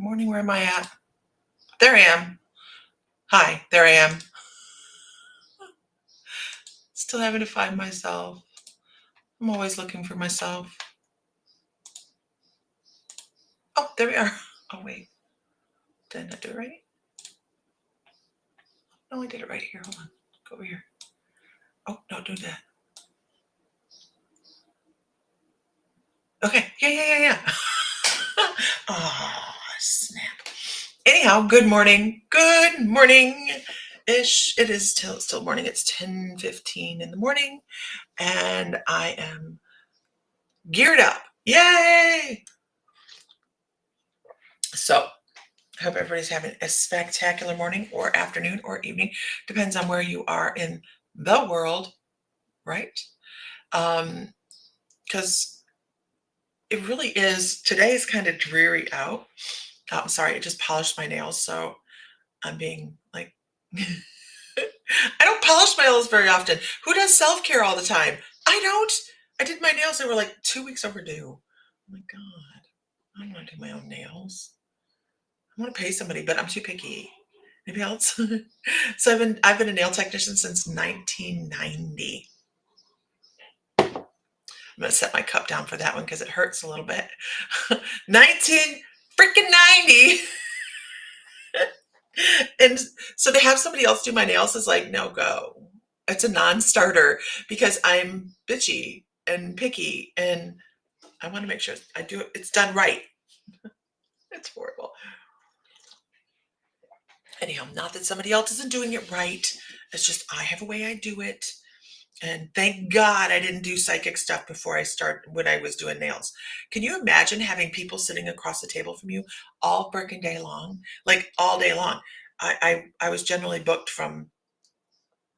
morning. Where am I at? There I am. Hi, there I am. Still having to find myself. I'm always looking for myself. Oh, there we are. Oh, wait. Did I not do it right? No, I did it right here. Hold on. Go over here. Oh, don't do that. Okay. Yeah. Oh, snap. Anyhow, good morning. Good morning-ish. It is still morning. It's 10:15 in the morning, and I am geared up. Yay! So, I hope everybody's having a spectacular morning or afternoon or evening. Depends on where you are in the world, right? Because it really is, today is kind of dreary out. I'm sorry, I just polished my nails, so I'm being like, I don't polish my nails very often. Who does self-care all the time? I don't. I did my nails, they were like 2 weeks overdue. Oh my God, I don't want to do my own nails. I want to pay somebody, but I'm too picky. Maybe else. So I've been a nail technician since 1990. I'm gonna set my cup down for that one because it hurts a little bit. 19 freaking 90. And so to have somebody else do my nails is like no go. It's a non-starter because I'm bitchy and picky and I want to make sure I do it's done right. It's horrible. Anyhow, not that somebody else isn't doing it right. It's just I have a way I do it. And thank God I didn't do psychic stuff before I started when I was doing nails. Can you imagine having people sitting across the table from you all freaking day long? Like all day long. I was generally booked from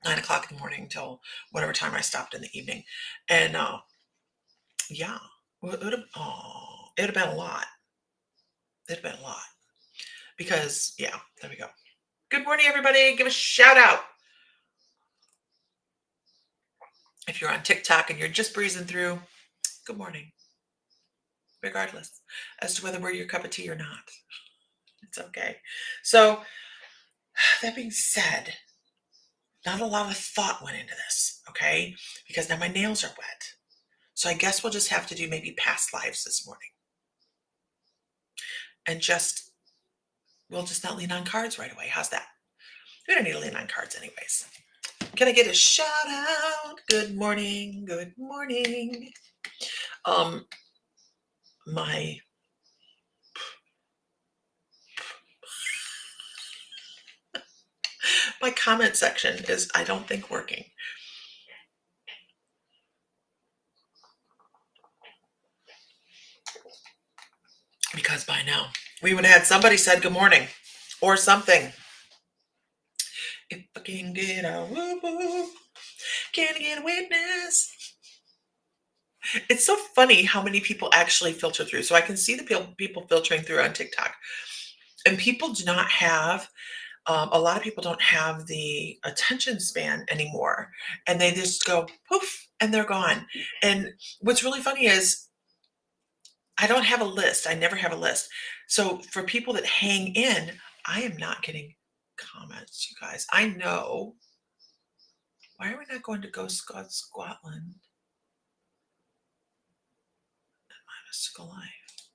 9 o'clock in the morning till whatever time I stopped in the evening. And yeah, it would have been a lot. It'd have been a lot. Because yeah, there we go. Good morning, everybody. Give a shout out. If you're on TikTok and you're just breezing through, good morning. Regardless as to whether we're your cup of tea or not. It's okay. So that being said, not a lot of thought went into this, okay? Because now my nails are wet. So I guess we'll just have to do maybe past lives this morning. And we'll just not lean on cards right away. How's that? We don't need to lean on cards anyways. Can I get a shout out? Good morning. Good morning. My comment section is, I don't think, working. Because by now we would have had somebody said good morning or something. If I can get a woo-woo, can I get a witness? It's so funny how many people actually filter through. So I can see the people filtering through on TikTok. And people do not have, a lot of people don't have the attention span anymore. And they just go poof and they're gone. And what's really funny is I don't have a list. I never have a list. So for people that hang in, I am not getting comments, you guys. I know. Why are we not going to go Scotland? Mystical life.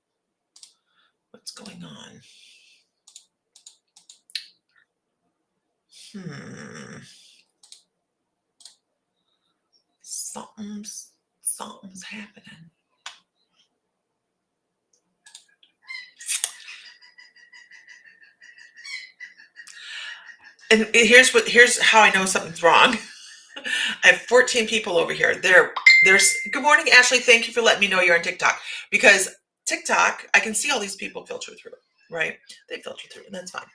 What's going on? Something's happening. And here's how I know something's wrong. I have 14 people over here. There's good morning, Ashley. Thank you for letting me know you're on TikTok. Because TikTok, I can see all these people filter through, right? They filter through, and that's fine.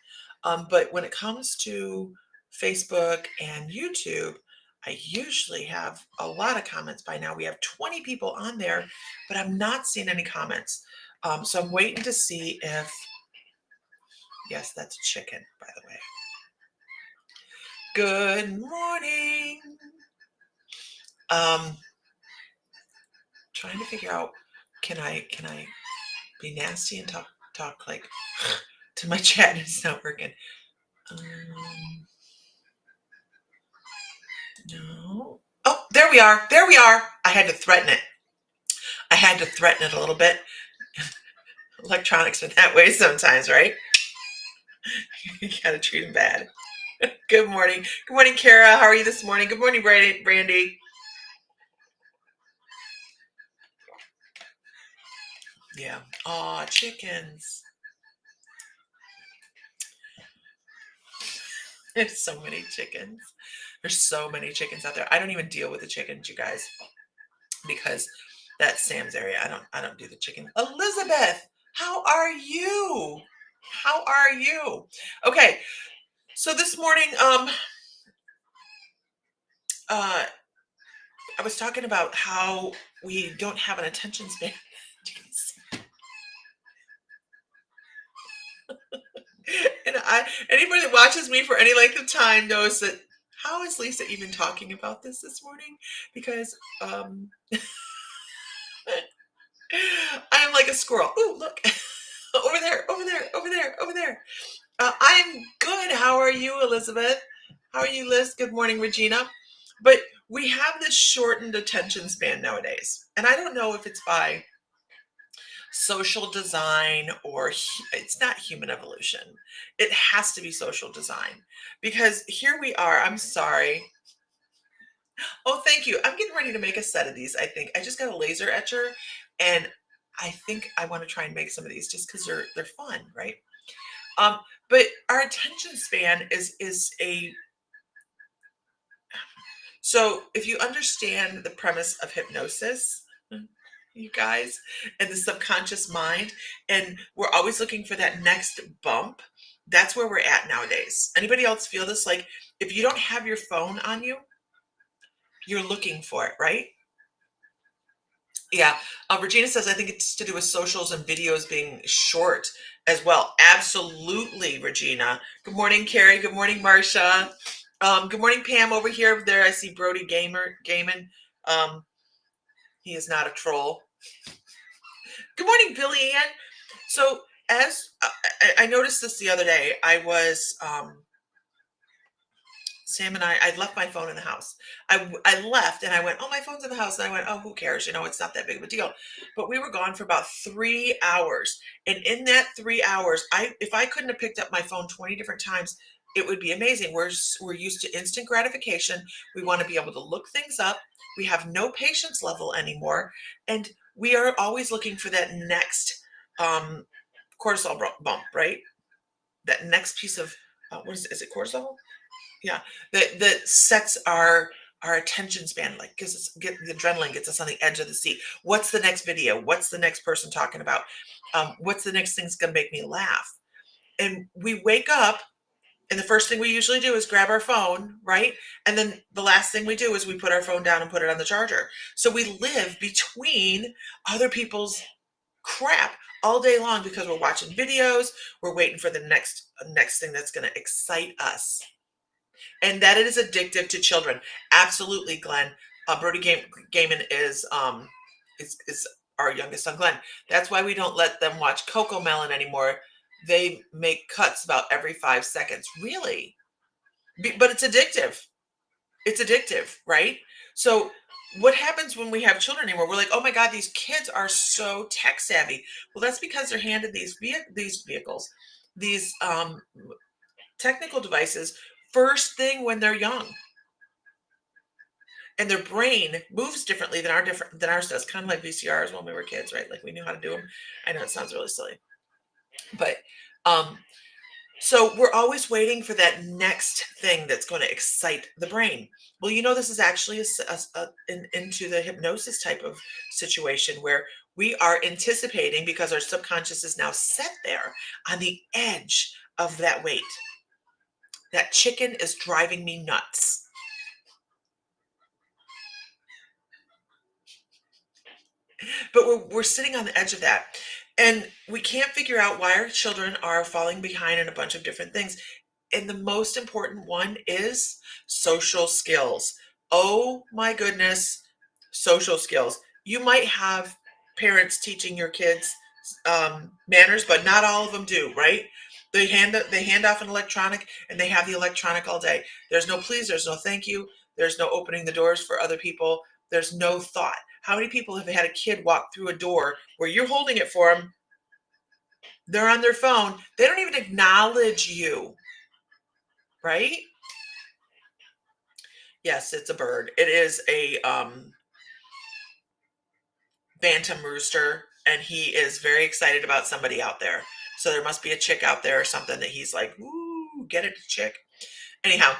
But when it comes to Facebook and YouTube, I usually have a lot of comments by now. We have 20 people on there, but I'm not seeing any comments. So I'm waiting to see if, yes, that's a chicken, by the way. Good morning. Trying to figure out, can I be nasty and talk talk like to my chat and it's not working. No. Oh, there we are. There we are. I had to threaten it. I had to threaten it a little bit. Electronics in that way sometimes, right? You gotta treat them bad. Good morning. Good morning, Kara. How are you this morning? Good morning, Brandy. Yeah. Aw, chickens. There's so many chickens. There's so many chickens out there. I don't even deal with the chickens, you guys, because that's Sam's area. I don't do the chicken. Elizabeth, how are you? How are you? Okay. So this morning, I was talking about how we don't have an attention span. And anybody that watches me for any length of time knows that how is Lisa even talking about this morning? Because I am like a squirrel. Ooh, look. Over there, over there, over there, over there. I'm good. How are you, Elizabeth? How are you, Liz? Good morning, Regina. But we have this shortened attention span nowadays. And I don't know if it's by social design or it's not human evolution. It has to be social design because here we are. I'm sorry. Oh, thank you. I'm getting ready to make a set of these. I think I just got a laser etcher and I think I want to try and make some of these just because they're fun, right? But our attention span is a so if you understand the premise of hypnosis, you guys, and the subconscious mind, and we're always looking for that next bump. That's where we're at nowadays. Anybody else feel this? Like if you don't have your phone on you, you're looking for it, right? Yeah. Regina says, I think it's to do with socials and videos being short as well. Absolutely, Regina. Good morning, Carrie. Good morning, Marcia. Good morning, Pam. Over here, there, I see Brody Gaming. He is not a troll. Good morning, Billy Ann. So, as I noticed this the other day, I was Sam and I left my phone in the house. I left and I went, oh, my phone's in the house. And I went, oh, who cares? You know, it's not that big of a deal. But we were gone for about 3 hours. And in that 3 hours, if I couldn't have picked up my phone 20 different times, it would be amazing. We're used to instant gratification. We want to be able to look things up. We have no patience level anymore. And we are always looking for that next cortisol bump, right? That next piece of, what is it cortisol? Yeah, that sets our attention span, like get the adrenaline gets us on the edge of the seat. What's the next video? What's the next person talking about? What's the next thing that's gonna make me laugh? And we wake up, and the first thing we usually do is grab our phone, right? And then the last thing we do is we put our phone down and put it on the charger. So we live between other people's crap all day long because we're watching videos, we're waiting for the next thing that's gonna excite us. And that it is addictive to children. Absolutely, Glenn. Brody Gaiman is our youngest son, Glenn. That's why we don't let them watch Coco Melon anymore. They make cuts about every 5 seconds. Really? But it's addictive. It's addictive, right? So what happens when we have children anymore? We're like, oh my God, these kids are so tech savvy. Well, that's because they're handed these vehicles, these technical devices first thing when they're young, and their brain moves differently than ours does, kind of like VCRs when we were kids, right? Like we knew how to do them. I know it sounds really silly, but so we're always waiting for that next thing that's going to excite the brain. Well, you know, this is actually into the hypnosis type of situation where we are anticipating because our subconscious is now set there on the edge of that wait. That chicken is driving me nuts. But we're sitting on the edge of that. And we can't figure out why our children are falling behind in a bunch of different things. And the most important one is social skills. Oh my goodness, social skills. You might have parents teaching your kids manners, but not all of them do, right? They hand off an electronic and they have the electronic all day. There's no please, there's no thank you, there's no opening the doors for other people, there's no thought. How many people have had a kid walk through a door where you're holding it for them, they're on their phone, they don't even acknowledge you, right? Yes, it's a bird. It is a bantam rooster, and he is very excited about somebody out there. So there must be a chick out there or something that he's like, "Ooh, get it, chick." Anyhow,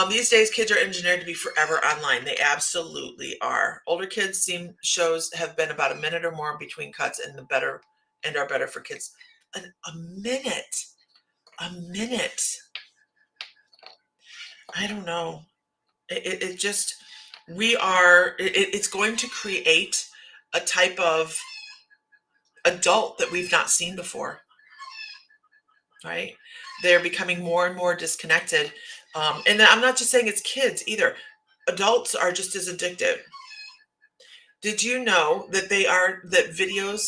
these days kids are engineered to be forever online. They absolutely are. Older kids seem shows have been about a minute or more between cuts, and are better for kids. A minute, a minute. I don't know. It just it's going to create a type of adult that we've not seen before, right? They're becoming more and more disconnected. And I'm not just saying it's kids either. Adults are just as addictive. Did you know that that videos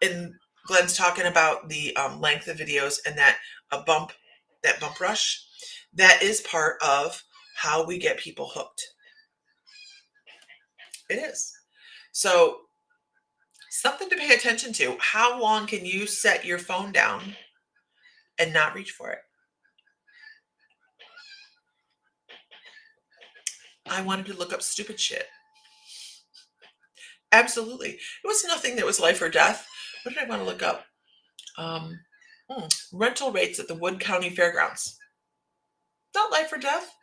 and Glenn's talking about the length of videos and that bump rush, that is part of how we get people hooked. It is. So something to pay attention to. How long can you set your phone down and not reach for it? I wanted to look up stupid shit. Absolutely. It was nothing that was life or death. What did I want to look up? Um, rental rates at the Wood County Fairgrounds. Not life or death,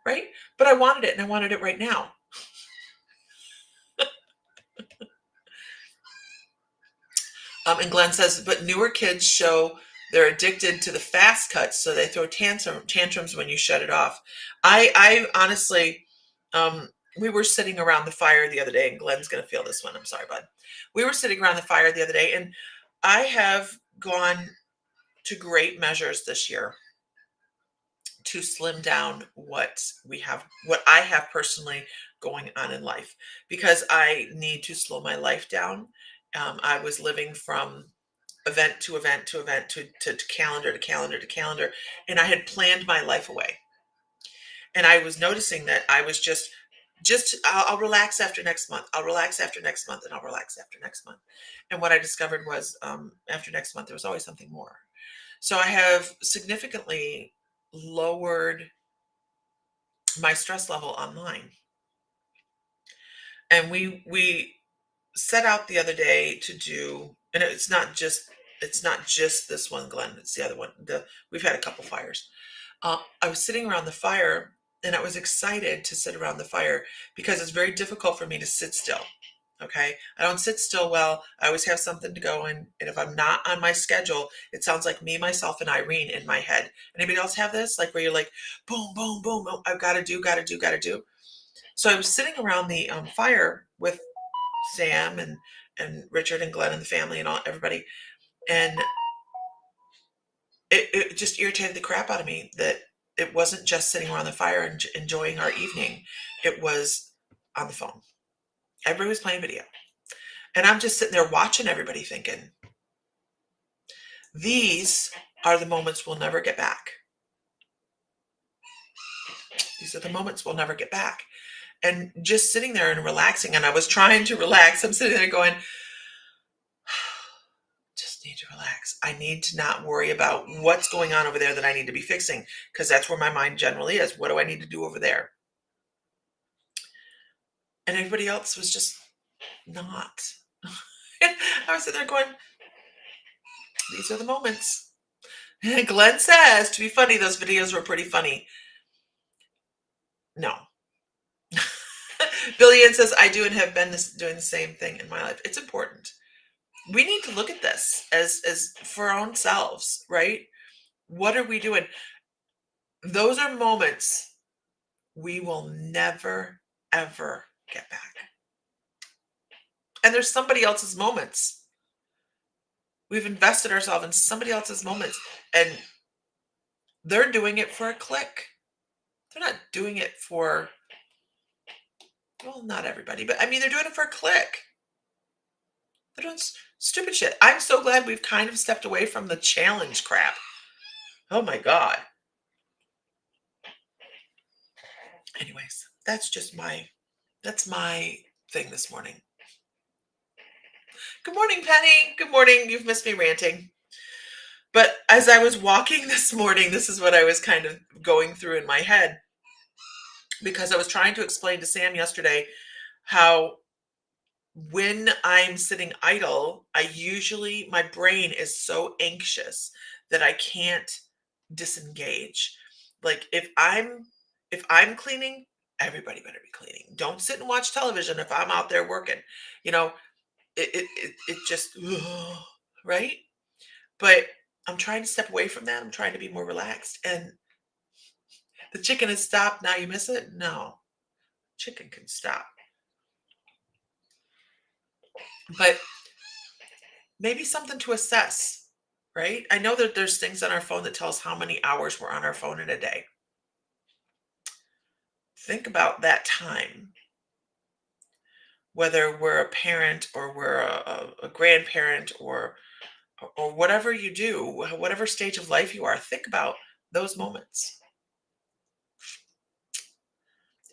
right? But I wanted it, and I wanted it right now. And Glenn says, but newer kids show they're addicted to the fast cuts, so they throw tantrums when you shut it off. I honestly, we were sitting around the fire the other day, and Glenn's going to feel this one. I'm sorry, bud. We were sitting around the fire the other day, and I have gone to great measures this year to slim down what I have personally going on in life, because I need to slow my life down. I was living from event to event to event to calendar to calendar to calendar, and I had planned my life away. And I was noticing that I was just I'll relax after next month. I'll relax after next month, and I'll relax after next month. And what I discovered was after next month there was always something more. So I have significantly lowered my stress level online. And we set out the other day to do, and it's not just this one, Glenn, it's the other one. We've had a couple fires. I was sitting around the fire, and I was excited to sit around the fire because it's very difficult for me to sit still. Okay, I don't sit still well. I always have something to go in, and if I'm not on my schedule, it sounds like me, myself, and Irene in my head. Anybody else have this? Like where you're like, boom, boom, boom, boom. I've got to do, got to do, got to do. So I was sitting around the fire with Sam and Richard and Glenn and the family and everybody, and it just irritated the crap out of me that it wasn't just sitting around the fire and enjoying our evening. It was on the phone. Everybody was playing video. And I'm just sitting there watching everybody thinking, these are the moments we'll never get back. These are the moments we'll never get back. And just sitting there and relaxing, and I was trying to relax. I'm sitting there going, just need to relax. I need to not worry about what's going on over there that I need to be fixing, because that's where my mind generally is. What do I need to do over there? And everybody else was just not. I was sitting there going, these are the moments. And Glenn says, to be funny, those videos were pretty funny. No. Billy Ann says, I do and have been doing the same thing in my life. It's important. We need to look at this as for our own selves, right? What are we doing? Those are moments we will never, ever get back. And there's somebody else's moments. We've invested ourselves in somebody else's moments, and they're doing it for a click. They're not doing it for, well, not everybody, but I mean, they're doing it for a click. They're doing stupid shit. I'm so glad we've kind of stepped away from the challenge crap. Oh my God. Anyways, that's my thing this morning. Good morning, Penny. Good morning. You've missed me ranting. But as I was walking this morning, this is what I was kind of going through in my head because I was trying to explain to Sam yesterday how when I'm sitting idle, my brain is so anxious that I can't disengage. Like if I'm cleaning, everybody better be cleaning. Don't sit and watch television if I'm out there working. You know, it just right? But I'm trying to step away from that. I'm trying to be more relaxed. And the chicken has stopped. Now you miss it? No. Chicken can stop. But maybe something to assess, right? I know that there's things on our phone that tell us how many hours we're on our phone in a day. Think about that time, whether we're a parent or we're a grandparent or whatever you do, whatever stage of life you are, think about those moments.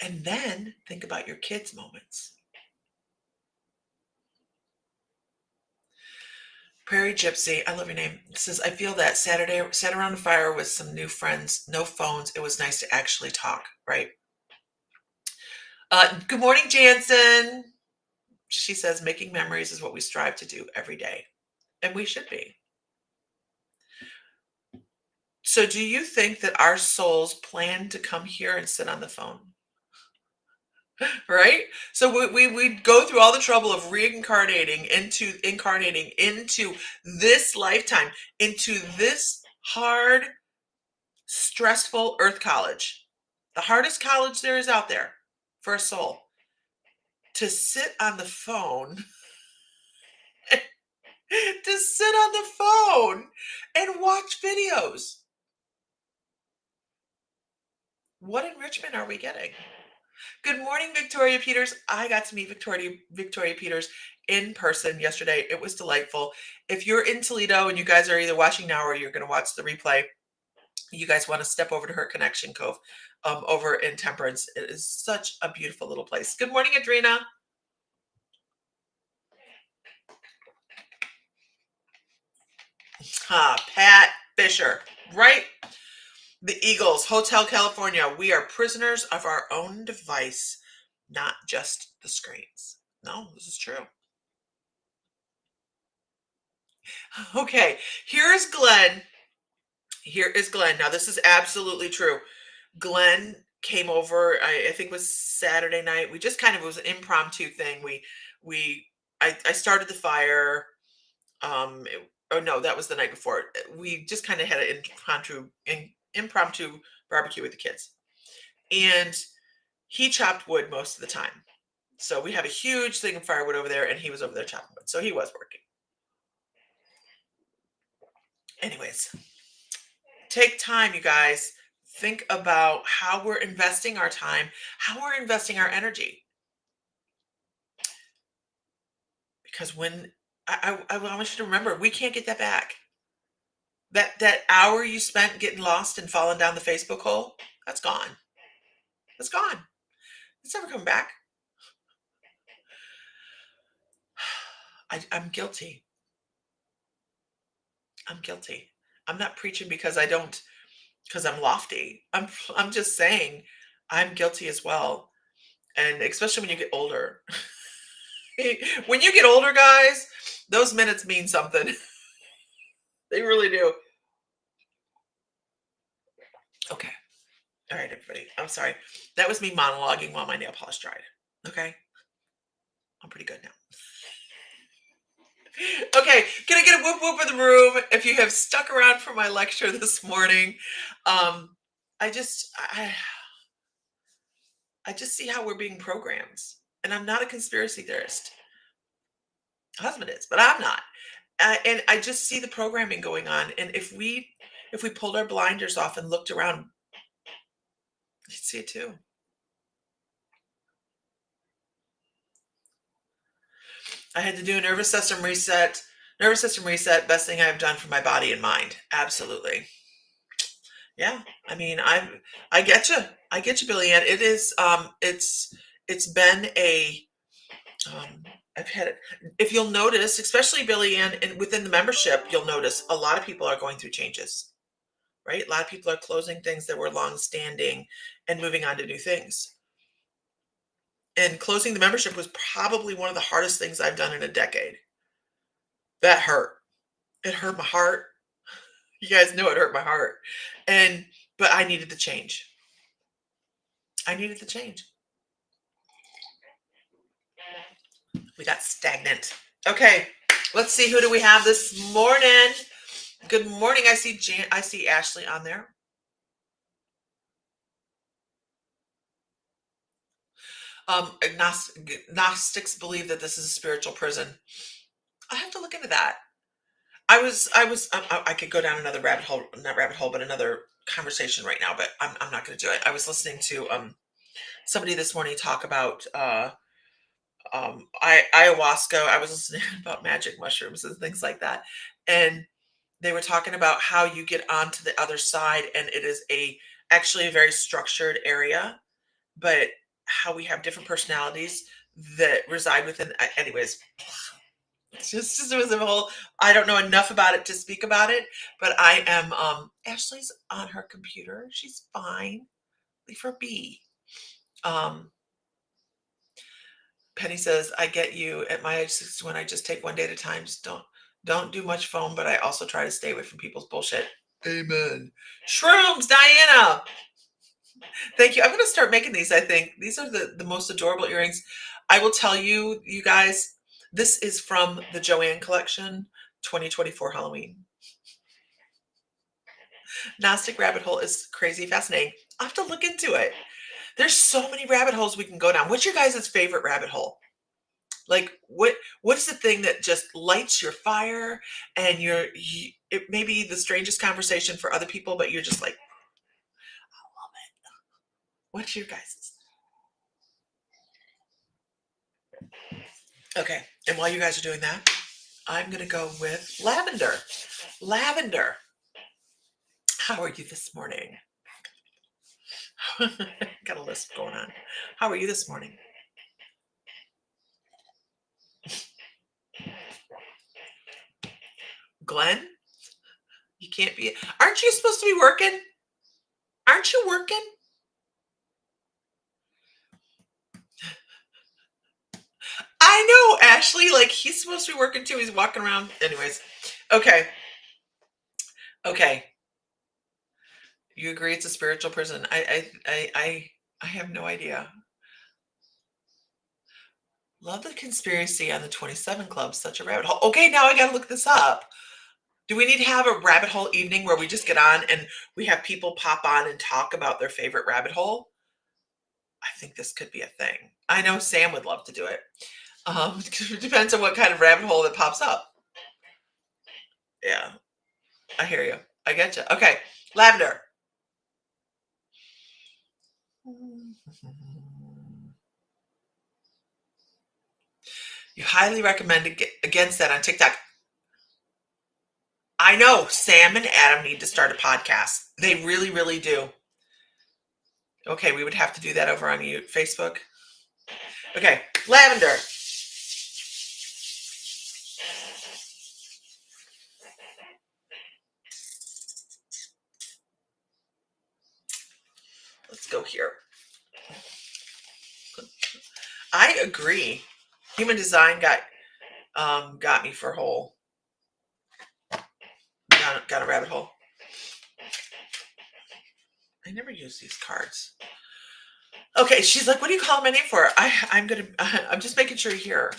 And then think about your kids' moments. Prairie Gypsy, I love your name. It says, I feel that Saturday sat around a fire with some new friends, no phones. It was nice to actually talk, right? Good morning, Jansen. She says, making memories is what we strive to do every day. And we should be. So do you think that our souls plan to come here and sit on the phone? Right? So we go through all the trouble of incarnating into this lifetime, into this hard, stressful earth college, the hardest college there is out there for a soul, to sit on the phone, to sit on the phone and watch videos. What enrichment are we getting? Good morning, Victoria Peters. I got to meet Victoria Peters in person yesterday. It was delightful. If you're in Toledo and you guys are either watching now or you're going to watch the replay, you guys want to step over to her Connection Cove over in Temperance. It is such a beautiful little place. Good morning, Adrena. Pat Fisher, right? The Eagles, Hotel California. We are prisoners of our own device, not just the screens. No, this is true. Okay, here is Glenn. Here is Glenn. Now, this is absolutely true. Glenn came over, I think it was Saturday night. We just kind of, it was an impromptu thing. I started the fire. Oh no, that was the night before. We just kind of had an impromptu barbecue with the kids. And he chopped wood most of the time. So we have a huge thing of firewood over there, and he was over there chopping wood. So he was working. Anyways, take time, you guys. Think about how we're investing our time, how we're investing our energy. Because when I want you to remember, we can't get that back. That hour you spent getting lost and falling down the Facebook hole, that's gone. That's gone. It's never coming back. I'm guilty. I'm guilty. I'm not preaching because I'm lofty. I'm just saying I'm guilty as well. And especially when you get older. When you get older, guys, those minutes mean something. They really do. Okay. All right, everybody. I'm sorry. That was me monologuing while my nail polish dried. Okay. I'm pretty good now. Okay, can I get a whoop whoop in the room if you have stuck around for my lecture this morning? I just see how we're being programmed, and I'm not a conspiracy theorist. Husband is, but I'm not. And I just see the programming going on. And if we pulled our blinders off and looked around, you'd see it too. I had to do a nervous system reset. Nervous system reset, best thing I've done for my body and mind. Absolutely. Yeah. I mean, I get you. I get you, Billy Ann. It is it's been a um I've had it. If you'll notice, especially Billy Ann, and within the membership, you'll notice a lot of people are going through changes, right? A lot of people are closing things that were long standing and moving on to new things. And closing the membership was probably one of the hardest things I've done in a decade. That hurt. It hurt my heart. You guys know it hurt my heart. And but I needed the change. I needed the change. We got stagnant. Okay, let's see, who do we have this morning? Good morning. I see Ashley on there. Gnostics believe that this is a spiritual prison. I have to look into that. I could go down another rabbit hole, not rabbit hole, but another conversation right now, but I'm not going to do it. I was listening to somebody this morning talk about ayahuasca. I was listening about magic mushrooms and things like that, and they were talking about how you get onto the other side, and it is actually a very structured area, but how we have different personalities that reside within. Anyways, it's just it was a whole. I don't know enough about it to speak about it, but I am. Ashley's on her computer. She's fine. Leave her be. Um, Penny says, "I get you. At my age, 61, I just take one day at a time. Just don't do much phone, but I also try to stay away from people's bullshit." Amen. Shrooms, Diana. Thank you. I'm going to start making these. I think these are the most adorable earrings. I will tell you, you guys, this is from the Joanne collection, 2024 Halloween. Gnostic rabbit hole is crazy fascinating. I have to look into it. There's so many rabbit holes we can go down. What's your guys' favorite rabbit hole? Like what's the thing that just lights your fire, and it may be the strangest conversation for other people, but you're just like, I love it. What's your guys'? Okay, and while you guys are doing that, I'm gonna go with lavender. Lavender. How are you this morning? Got a list going on. How are you this morning? Glenn, you can't be. Aren't you supposed to be working? Aren't you working? I know, Ashley. Like, he's supposed to be working too. He's walking around. Anyways, okay. Okay. You agree it's a spiritual prison? I have no idea. Love the conspiracy on the 27 Club. Such a rabbit hole. Okay, now I gotta look this up. Do we need to have a rabbit hole evening where we just get on and we have people pop on and talk about their favorite rabbit hole? I think this could be a thing. I know Sam would love to do it. It depends on what kind of rabbit hole that pops up. Yeah, I hear you. I get you. Okay, lavender. You highly recommend against that on TikTok. I know Sam and Adam need to start a podcast. They really, really do. Okay, we would have to do that over on Facebook. Okay, lavender. Let's go here. I agree. Human design got me for a hole. Got a rabbit hole. I never use these cards. Okay, she's like, "What do you call my name for?" I'm just making sure you're here.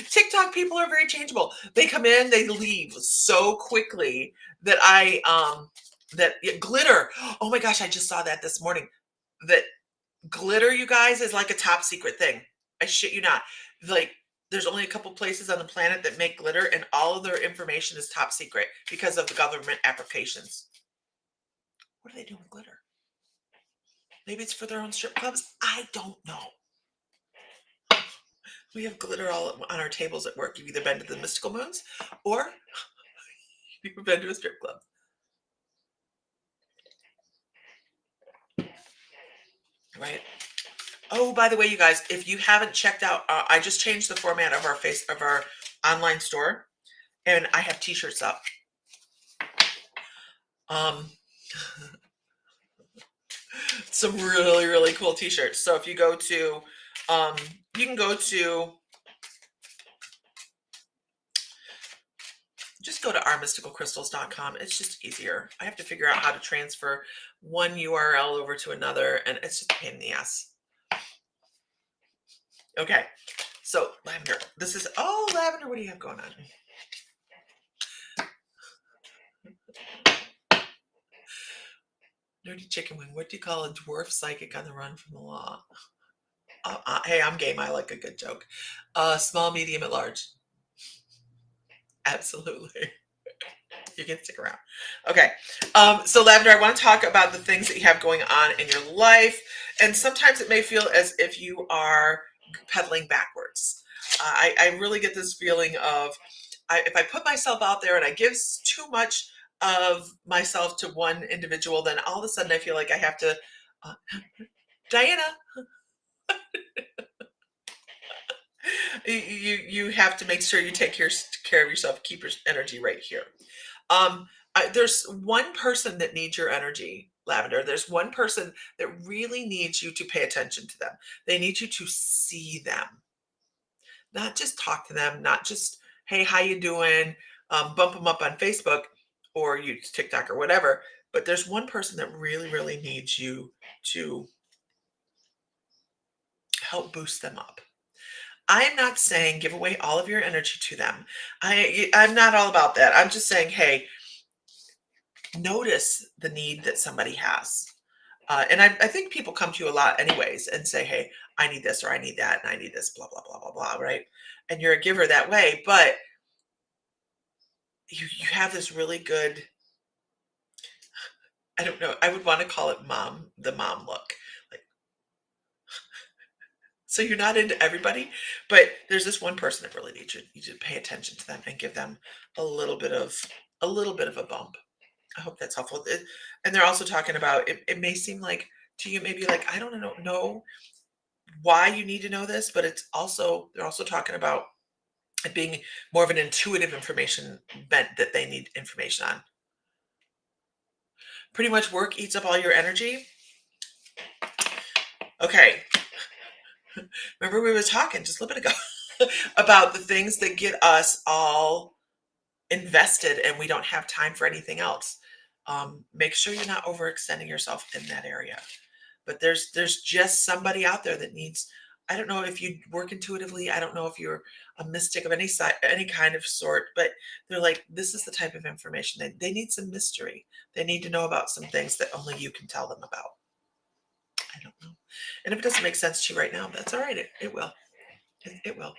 TikTok people are very changeable. They come in, they leave so quickly that glitter. Oh my gosh, I just saw that this morning. That glitter, you guys, is like a top secret thing. I shit you not. Like, there's only a couple places on the planet that make glitter, and all of their information is top secret because of the government applications. What do they do with glitter? Maybe it's for their own strip clubs. I don't know. We have glitter all on our tables at work. You've either been to the Mystical Moons or you've been to a strip club. Right. Oh, by the way, you guys, if you haven't checked out, I just changed the format of our online store, and I have T-shirts up. Um, some really, really cool T-shirts. So if you go to, you can go to, just go to ourmysticalcrystals.com. It's just easier. I have to figure out how to transfer one URL over to another, and it's just a pain in the ass. Okay, so Lavender, this is, oh, Lavender, what do you have going on? Nerdy chicken wing, what do you call a dwarf psychic on the run from the law? Hey, I'm game. I like a good joke. Small, medium, at large. Absolutely. You can stick around. Okay. So Lavender, I want to talk about the things that you have going on in your life. And sometimes it may feel as if you are pedaling backwards. I really get this feeling of, if I put myself out there and I give too much of myself to one individual, then all of a sudden I feel like I have to, Diana, you have to make sure you take care of yourself, keep your energy right here. There's one person that needs your energy, Lavender. There's one person that really needs you to pay attention to them. They need you to see them, not just talk to them, not just, hey, how you doing? Bump them up on Facebook or use TikTok or whatever. But there's one person that really, really needs you to help boost them up. I'm not saying give away all of your energy to them. I'm not all about that. I'm just saying, hey, notice the need that somebody has. And I think people come to you a lot anyways and say, hey, I need this or I need that and I need this, blah, blah, blah, blah, blah, right? And you're a giver that way, but you have this really good, I don't know, I would want to call it the mom look. Like, so you're not into everybody, but there's this one person that really needs you to pay attention to them and give them a little bit of a bump. I hope that's helpful. And they're also talking about, it may seem like to you, maybe like, I don't know why you need to know this, but they're also talking about it being more of an intuitive information bent that they need information on. Pretty much work eats up all your energy. Okay. Remember we were talking just a little bit ago about the things that get us all invested and we don't have time for anything else. Make sure you're not overextending yourself in that area. But there's just somebody out there that needs, I don't know if you work intuitively, I don't know if you're a mystic of any kind of sort, but they're like, this is the type of information they need. Some mystery. They need to know about some things that only you can tell them about. I don't know. And if it doesn't make sense to you right now, that's all right. It will. It will.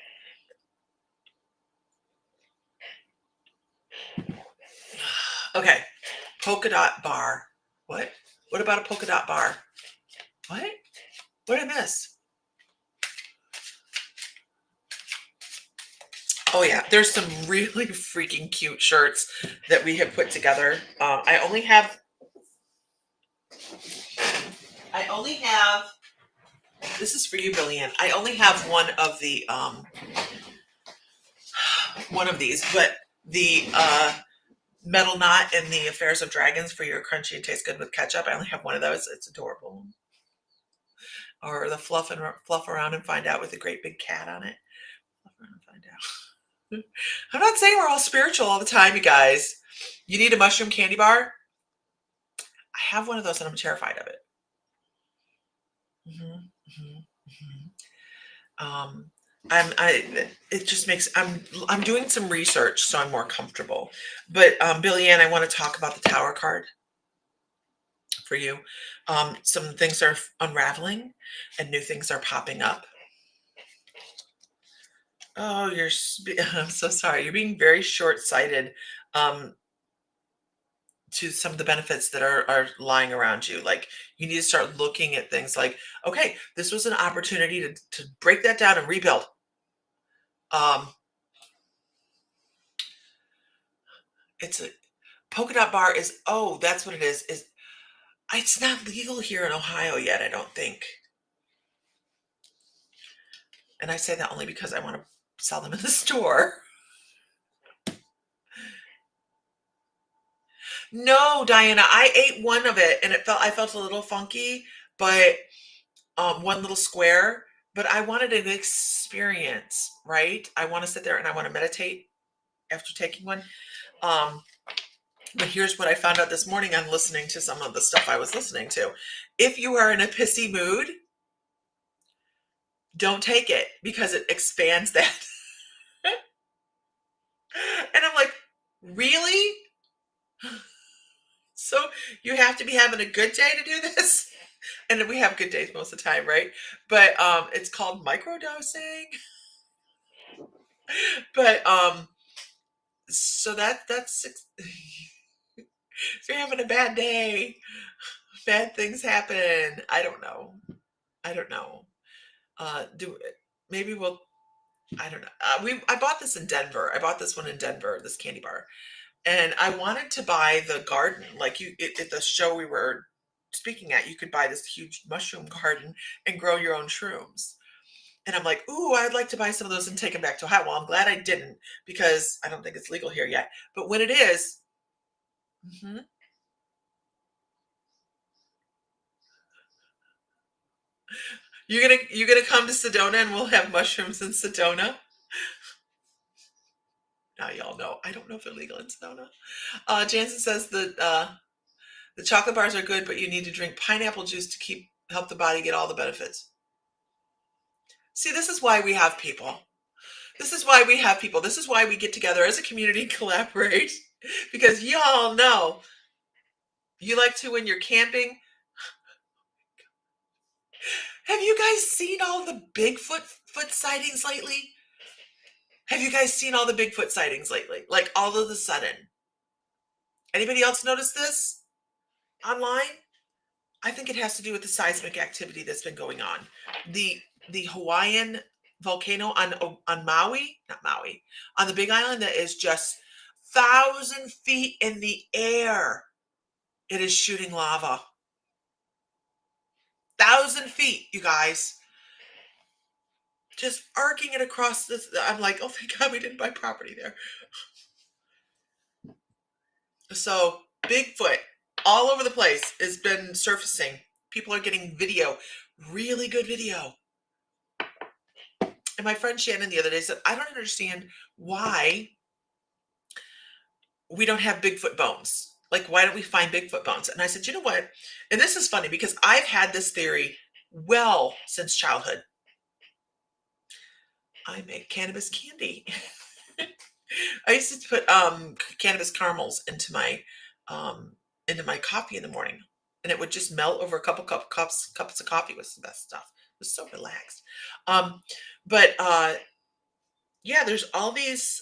Okay. Polka dot bar. What? What about a polka dot bar? What? What did I miss? Oh yeah, there's some really freaking cute shirts that we have put together. I only have. This is for you, Billian. I only have one of these, but the metal knot and the Affairs of Dragons for your crunchy and taste good with ketchup. I only have one of those. It's adorable. Or the fluff around and find out with a great big cat on it. Fluff around and find out. I'm not saying we're all spiritual all the time, you guys. You need a mushroom candy bar? I have one of those and I'm terrified of it. It just makes, I'm doing some research so I'm more comfortable. But Billy Ann, I want to talk about the Tower card for you. Some things are unraveling and new things are popping up. Oh, I'm so sorry. You're being very short-sighted to some of the benefits that are lying around you. Like, you need to start looking at things like, okay, this was an opportunity to break that down and rebuild. Um, it's a polka dot bar is, oh, that's what it is it's not legal here in Ohio yet, I don't think. And I say that only because I want to sell them in the store. No, Diana, I ate one of it and I felt a little funky, but one little square, but I wanted an experience, right? I want to sit there and I want to meditate after taking one. Um, but here's what I found out this morning on listening to some of the stuff I was listening to. If you are in a pissy mood, don't take it because it expands that. And I'm like, really? So you have to be having a good day to do this? And we have good days most of the time, right? But it's called microdosing. But so that's if you're having a bad day, bad things happen. I don't know. I don't know. Do maybe we'll. I don't know. I bought this in Denver. I bought this one in Denver. This candy bar, and I wanted to buy the garden. Like at the show we were speaking at, you could buy this huge mushroom garden and grow your own shrooms. And I'm like, ooh, I'd like to buy some of those and take them back to Ohio. Well, I'm glad I didn't because I don't think it's legal here yet. But when it is, mhm, you're gonna come to Sedona and we'll have mushrooms in Sedona. Now y'all know. I don't know if they're legal in Sedona. Jansen says that the chocolate bars are good, but you need to drink pineapple juice to help the body get all the benefits. See, this is why we have people. This is why we have people. This is why we get together as a community and collaborate. Because y'all know you like to when you're camping. Have you guys seen all the Bigfoot sightings lately? Have you guys seen all the Bigfoot sightings lately? Like all of a sudden. Anybody else notice this online? I think it has to do with the seismic activity that's been going on. The the Hawaiian volcano on Maui, not Maui, on the Big Island that is just 1,000 feet in the air. It is shooting lava. 1,000 feet, you guys. Just arcing it across this. I'm like, oh my God, we didn't buy property there. So Bigfoot all over the place has been surfacing. People are getting video, really good video. And my friend Shannon the other day said, I don't understand why we don't have Bigfoot bones. Like, why don't we find Bigfoot bones? And I said, you know what? And this is funny because I've had this theory well since childhood. I make cannabis candy. I used to put cannabis caramels into my coffee in the morning, and it would just melt over a couple cups of coffee. Was the best stuff. It was so relaxed. Um, but yeah, there's all these.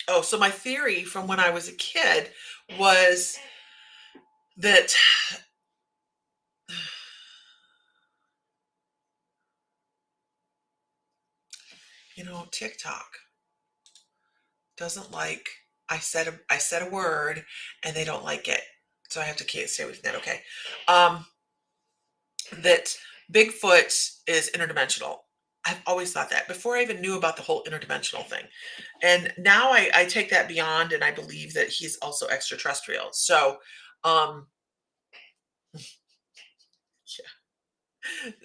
Oh, so my theory from when I was a kid was that TikTok doesn't like I said a word and they don't like it, so I have to stay with that. Okay, that Bigfoot is interdimensional. I've always thought that before I even knew about the whole interdimensional thing, and now I take that beyond, and I believe that he's also extraterrestrial. So, um,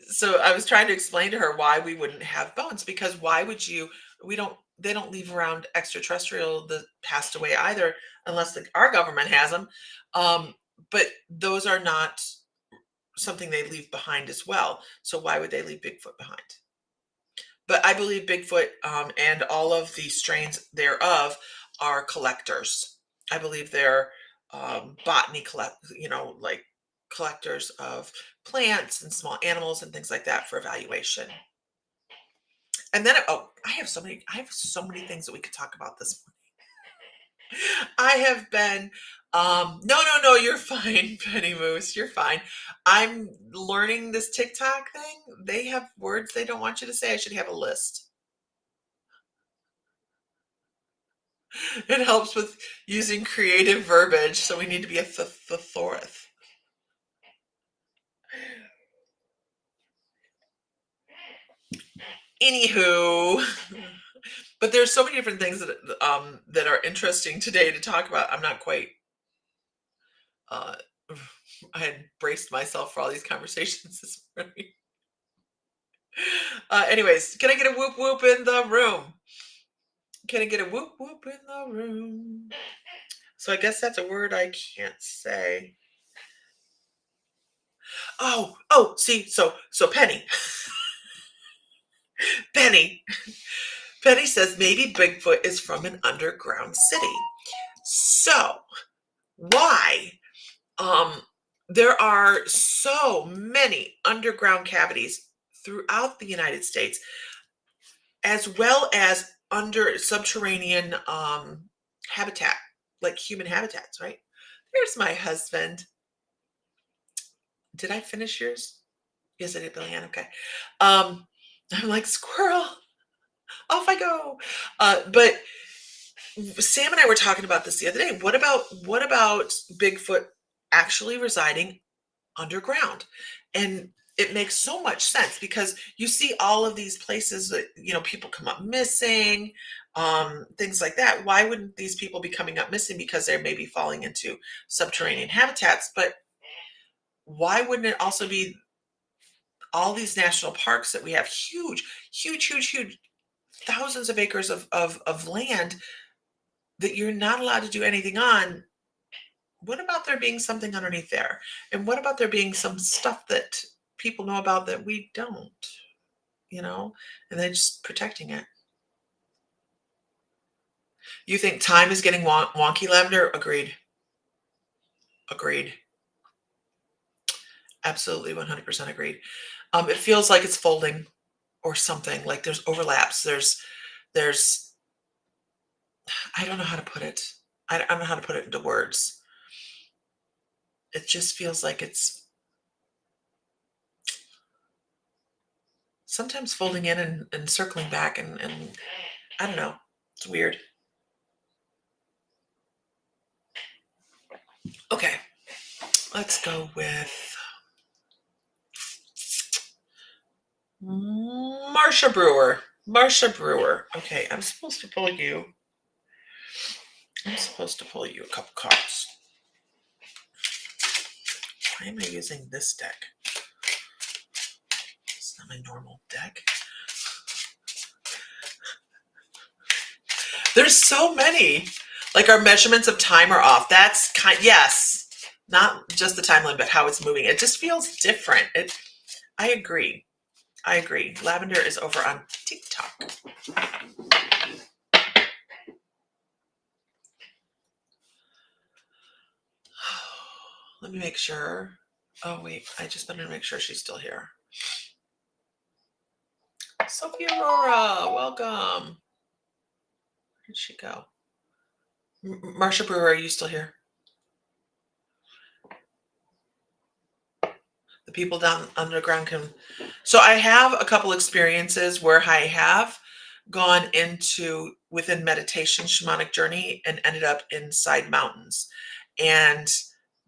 so I was trying to explain to her why we wouldn't have bones, because why would you? We don't. They don't leave around extraterrestrial that passed away either, unless our government has them. But those are not something they leave behind as well. So why would they leave Bigfoot behind? But I believe Bigfoot and all of the strains thereof are collectors. I believe they're botany like collectors of plants and small animals and things like that for evaluation. And then, I have so many things that we could talk about this morning. I have been No, you're fine, Penny Moose. You're fine. I'm learning this TikTok thing. They have words they don't want you to say. I should have a list. It helps with using creative verbiage, so we need to be a thesaurus. Anywho, but there's so many different things that are interesting today to talk about. I'm not quite. Uh, I had braced myself for all these conversations this morning. Anyways, can I get a whoop whoop in the room? Can I get a whoop whoop in the room? So I guess that's a word I can't say. See, so Penny. Penny. Penny says maybe Bigfoot is from an underground city. So why? There are so many underground cavities throughout the United States, as well as under subterranean habitat, like human habitats, right? There's my husband. Did I finish yours? Yes, I did, Billian. Okay. I'm like, squirrel, off I go. But Sam and I were talking about this the other day. What about Bigfoot actually residing underground? And it makes so much sense because you see all of these places that, people come up missing, things like that. Why wouldn't these people be coming up missing? Because they're maybe falling into subterranean habitats. But why wouldn't it also be all these national parks that we have, huge, huge, huge, huge, thousands of acres of land that you're not allowed to do anything on? What about there being something underneath there? And what about there being some stuff that people know about that we don't, and they're just protecting it? You think time is getting wonky, Lavender? Agreed. Agreed. Absolutely 100% agreed. It feels like it's folding or something, like there's overlaps. There's, I don't know how to put it. I don't know how to put it into words. It just feels like it's sometimes folding in and circling back and I don't know. It's weird. Okay, let's go with Marsha Brewer. Marsha Brewer. Okay, I'm supposed to pull you a couple cards. Why am I using this deck? It's not my normal deck. There's so many. Like our measurements of time are off. That's yes. Not just the timeline, but how it's moving. It just feels different. I agree. Lavender is over on TikTok. Let me make sure. Oh, wait. I just better make sure she's still here. Sophie Aurora, welcome. Where did she go? Marsha Brewer, are you still here? The people down underground can. So I have a couple experiences where I have gone into within meditation shamanic journey and ended up inside mountains, and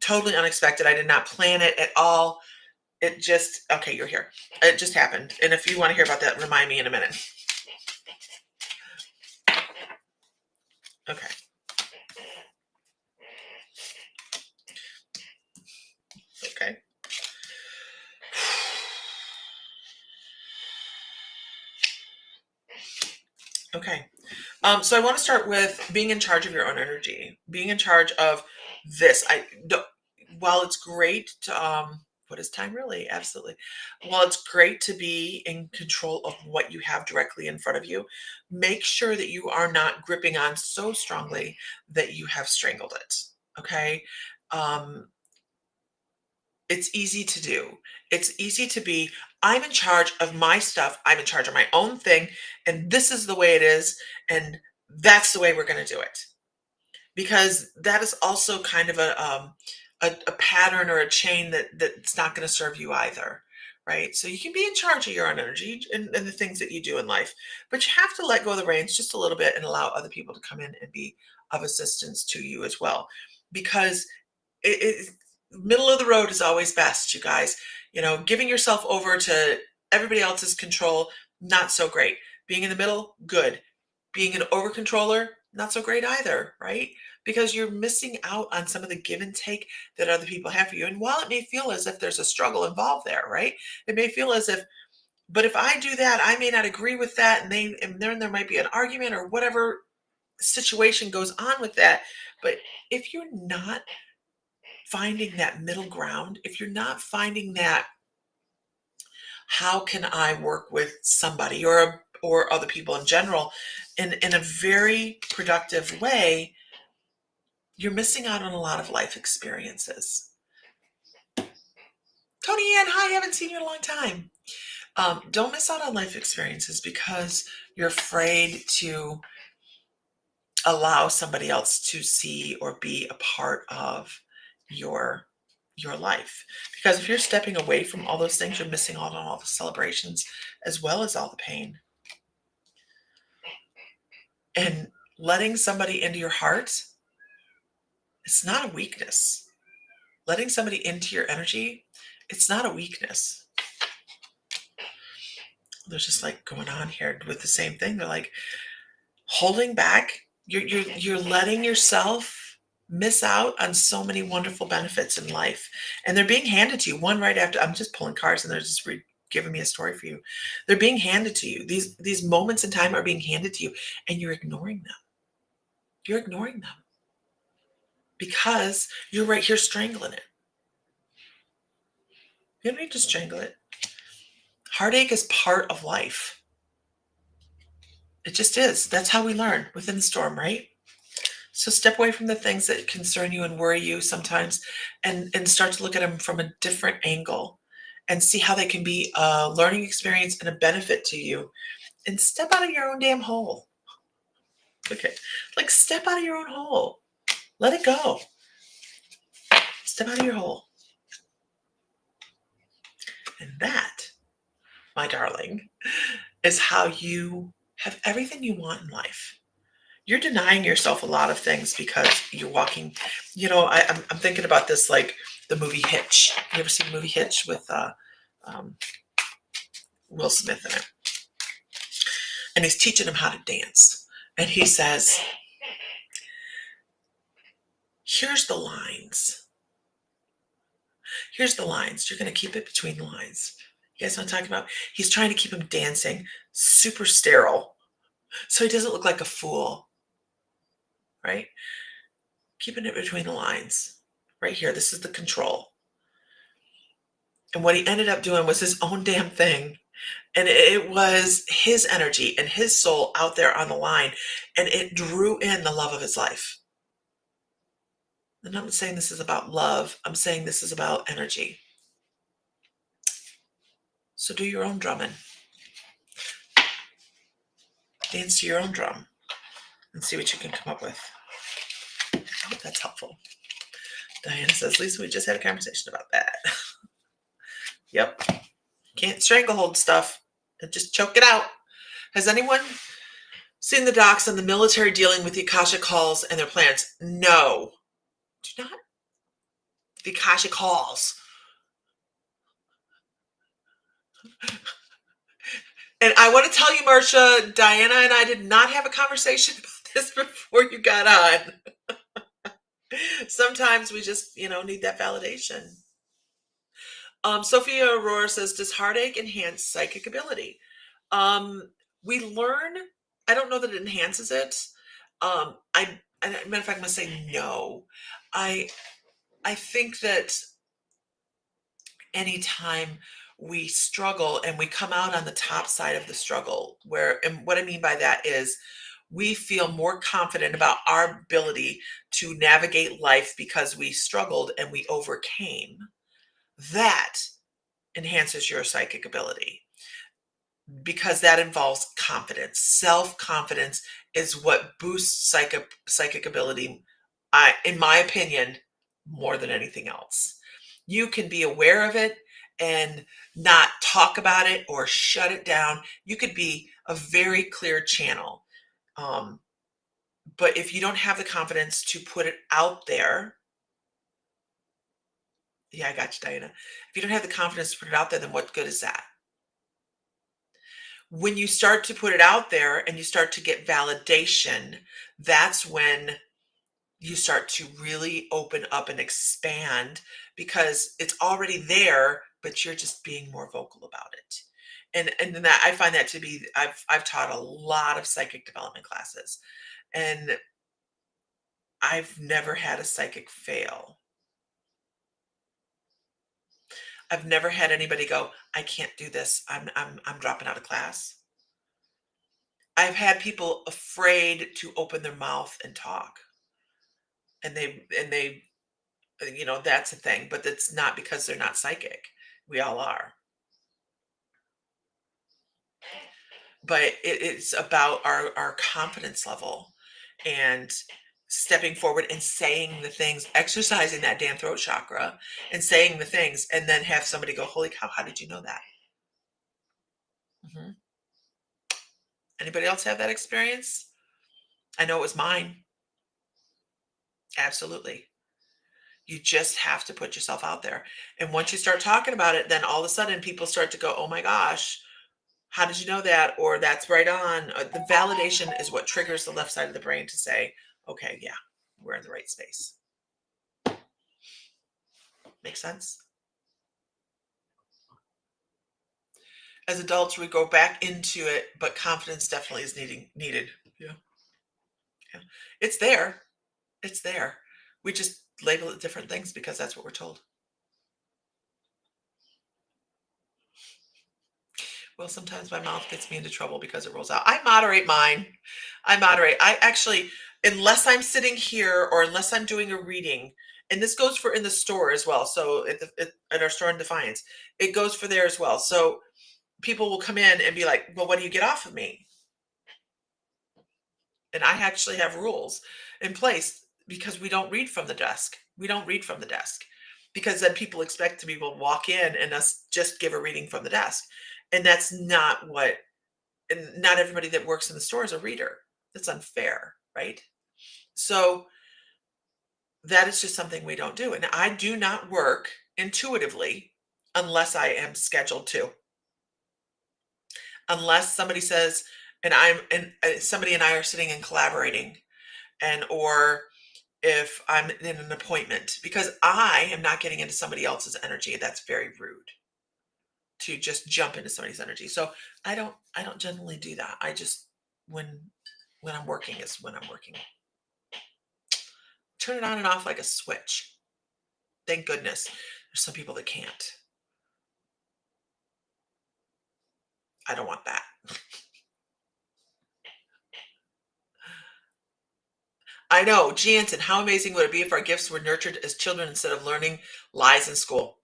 totally unexpected. I did not plan it at all. It just, okay, you're here. It just happened. And if you want to hear about that, remind me in a minute. Okay. Okay. Okay. So I want to start with being in charge of your own energy, being in charge of this. While it's great to, what is time really? Absolutely. While it's great to be in control of what you have directly in front of you, make sure that you are not gripping on so strongly that you have strangled it. Okay. It's easy to do. It's easy to be, I'm in charge of my stuff. I'm in charge of my own thing. And this is the way it is. And that's the way we're going to do it. because that is also kind of a pattern or a chain that's not going to serve you either, right? So you can be in charge of your own energy and the things that you do in life, but you have to let go of the reins just a little bit and allow other people to come in and be of assistance to you as well, because it middle of the road is always best, you guys. Giving yourself over to everybody else's control, not so great. Being in the middle, good. Being an over controller, not so great either, right? Because you're missing out on some of the give and take that other people have for you. And while it may feel as if there's a struggle involved there, right? It may feel as if, but if I do that, I may not agree with that, and then there might be an argument or whatever situation goes on with that. But if you're not finding that middle ground, if you're not finding that, how can I work with somebody or other people in general in a very productive way, you're missing out on a lot of life experiences. Tony Ann, hi, I haven't seen you in a long time. Don't miss out on life experiences because you're afraid to allow somebody else to see or be a part of your life. Because if you're stepping away from all those things, you're missing out on all the celebrations as well as all the pain. And letting somebody into your heart, it's not a weakness. Letting somebody into your energy, it's not a weakness. They're just like going on here with the same thing. They're like holding back. You're letting yourself miss out on so many wonderful benefits in life, and they're being handed to you one right after. I'm just pulling cards, and they're just giving me a story for you. They're being handed to you. These moments in time are being handed to you, and you're ignoring them. You're ignoring them because you're right here strangling it. You don't need to strangle it. Heartache is part of life. It just is. That's how we learn within the storm, right? So step away from the things that concern you and worry you sometimes and start to look at them from a different angle and see how they can be a learning experience and a benefit to you. And step out of your own damn hole. Okay. Like step out of your own hole. Let it go. Step out of your hole. And that, my darling, is how you have everything you want in life. You're denying yourself a lot of things because you're walking. I'm thinking about this like the movie Hitch. You ever seen the movie Hitch with Will Smith in it? And he's teaching him how to dance. And he says, here's the lines. Here's the lines. You're going to keep it between the lines. You guys know what I'm talking about? He's trying to keep him dancing super sterile so he doesn't look like a fool, right? Keeping it between the lines. Right here, this is the control. And what he ended up doing was his own damn thing. And it was his energy and his soul out there on the line. And it drew in the love of his life. And I'm not saying this is about love. I'm saying this is about energy. So do your own drumming. Dance to your own drum and see what you can come up with. I hope that's helpful. Diana says, Lisa, we just had a conversation about that. Yep. Can't stranglehold stuff. Just choke it out. Has anyone seen the docs on the military dealing with the Akashic calls and their plans? No. Do not. The Akashic calls. And I want to tell you, Marcia, Diana and I did not have a conversation about this before you got on. Sometimes we just, need that validation. Sophia Aurora says, does heartache enhance psychic ability? We learn, I don't know that it enhances it. Matter of fact, I'm going to say no. I think that anytime we struggle and we come out on the top side of the struggle, and what I mean by that is we feel more confident about our ability to navigate life because we struggled and we overcame. That enhances your psychic ability because that involves confidence. Self-confidence is what boosts psychic ability in my opinion, more than anything else. You can be aware of it and not talk about it or shut it down. You could be a very clear channel. Um, but if you don't have the confidence to put it out there, yeah, I got you, Diana. If you don't have the confidence to put it out there, then what good is that? When you start to put it out there and you start to get validation, that's when you start to really open up and expand because it's already there, but you're just being more vocal about it. And then that I find that to be I've taught a lot of psychic development classes and I've never had a psychic fail. I've never had anybody go, I can't do this. I'm dropping out of class. I've had people afraid to open their mouth and talk. And they that's a thing, but it's not because they're not psychic. We all are. But it's about our confidence level and stepping forward and saying the things, exercising that damn throat chakra and saying the things, and then have somebody go, holy cow, how did you know that? Mhm. Anybody else have that experience? I know it was mine. Absolutely. You just have to put yourself out there. And once you start talking about it, then all of a sudden people start to go, oh my gosh, how did you know that? Or that's right on. The validation is what triggers the left side of the brain to say, okay, yeah, we're in the right space. Make sense? As adults, we go back into it, but confidence definitely is needed. Yeah, yeah. It's there. It's there. We just label it different things because that's what we're told. Well, sometimes my mouth gets me into trouble because it rolls out. I moderate mine. I moderate. I actually, unless I'm sitting here or unless I'm doing a reading, and this goes for in the store as well. So at our store in Defiance, it goes for there as well. So people will come in and be like, well, what do you get off of me? And I actually have rules in place because we don't read from the desk. We don't read from the desk because then people expect to be able to walk in and us just give a reading from the desk. And that's not what, and not everybody that works in the store is a reader. That's unfair, right? So that is just something we don't do. And I do not work intuitively unless I am scheduled to. Unless somebody says, and somebody and I are sitting and collaborating, and or if I'm in an appointment, because I am not getting into somebody else's energy. That's very rude to just jump into somebody's energy. So I don't generally do that. I just when when I'm working is when I'm working. Turn it on and off like a switch. Thank goodness. There's some people that can't. I don't want that. I know, Jansen, how amazing would it be if our gifts were nurtured as children instead of learning lies in school?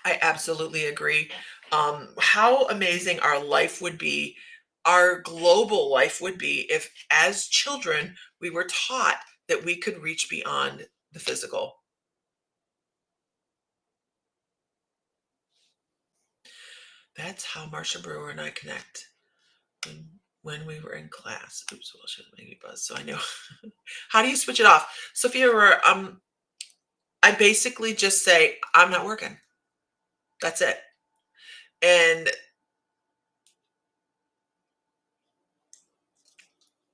I absolutely agree. How amazing our life would be, our global life would be if, as children, we were taught that we could reach beyond the physical. That's how Marsha Brewer and I connect. When we were in class. Oops, well, she doesn't make me buzz, so I know. How do you switch it off? Sophia, I basically just say, I'm not working. That's it. And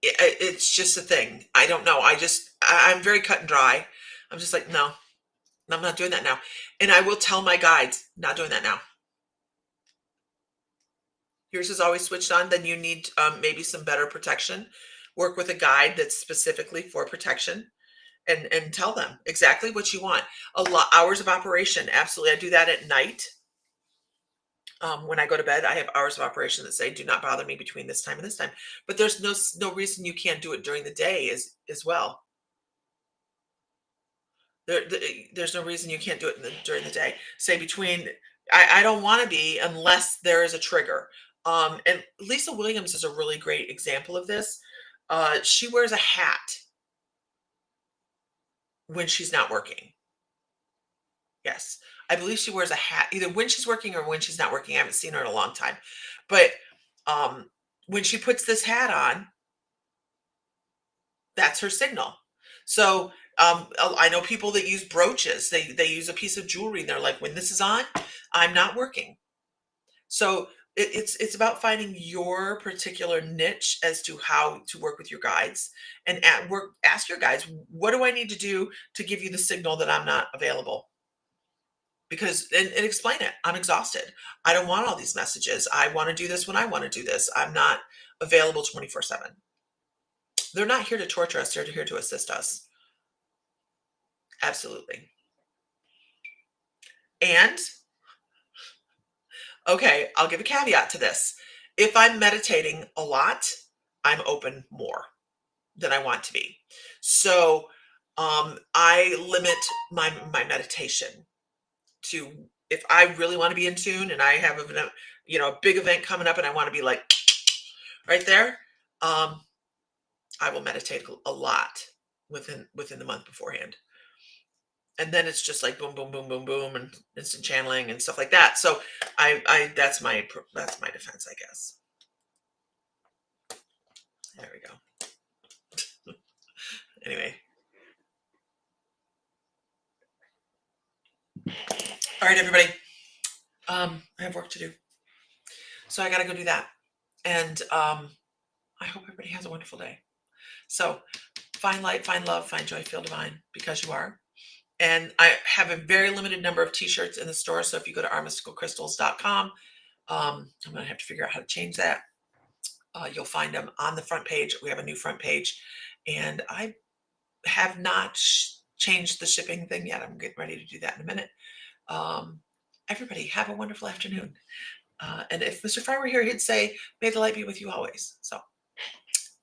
it's just a thing. I don't know. I'm very cut and dry. I'm just like, no, I'm not doing that now. And I will tell my guides, not doing that now. Yours is always switched on. Then you need maybe some better protection. Work with a guide that's specifically for protection and tell them exactly what you want. A lot hours of operation. Absolutely. I do that at night. When I go to bed, I have hours of operation that say, "Do not bother me between this time and this time." But there's no reason you can't do it during the day as well. There's no reason you can't do it during the day. Say between, I don't want to be unless there is a trigger. And Lisa Williams is a really great example of this. She wears a hat. when she's not working. Yes. I believe she wears a hat either when she's working or when she's not working. I haven't seen her in a long time. But um, when she puts this hat on, that's her signal. So I know people that use brooches. They use a piece of jewelry. And they're like, when this is on, I'm not working. So it's about finding your particular niche as to how to work with your guides, and at work ask your guides, what do I need to do to give you the signal that I'm not available? Because and explain it. I'm exhausted. I don't want all these messages. I want to do this when I want to do this. I'm not available 24/7. They're not here to torture us. They're here to assist us. Absolutely. And okay, I'll give a caveat to this. If I'm meditating a lot, I'm open more than I want to be. So I limit my meditation to if I really want to be in tune and I have a big event coming up and I want to be like right there, um, I will meditate a lot within the month beforehand. And then it's just like boom, boom, boom, boom, boom, and instant channeling and stuff like that. So I that's my defense, I guess. There we go. Anyway, all right, everybody. I have work to do, so I got to go do that. And I hope everybody has a wonderful day. So find light, find love, find joy, feel divine because you are. And I have a very limited number of t-shirts in the store. So if you go to ourmysticalcrystals.com, I'm going to have to figure out how to change that. You'll find them on the front page. We have a new front page. And I have not changed the shipping thing yet. I'm getting ready to do that in a minute. Um, Everybody have a wonderful afternoon. And if Mr. Fry were here, he'd say, may the light be with you always. So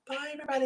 bye, everybody.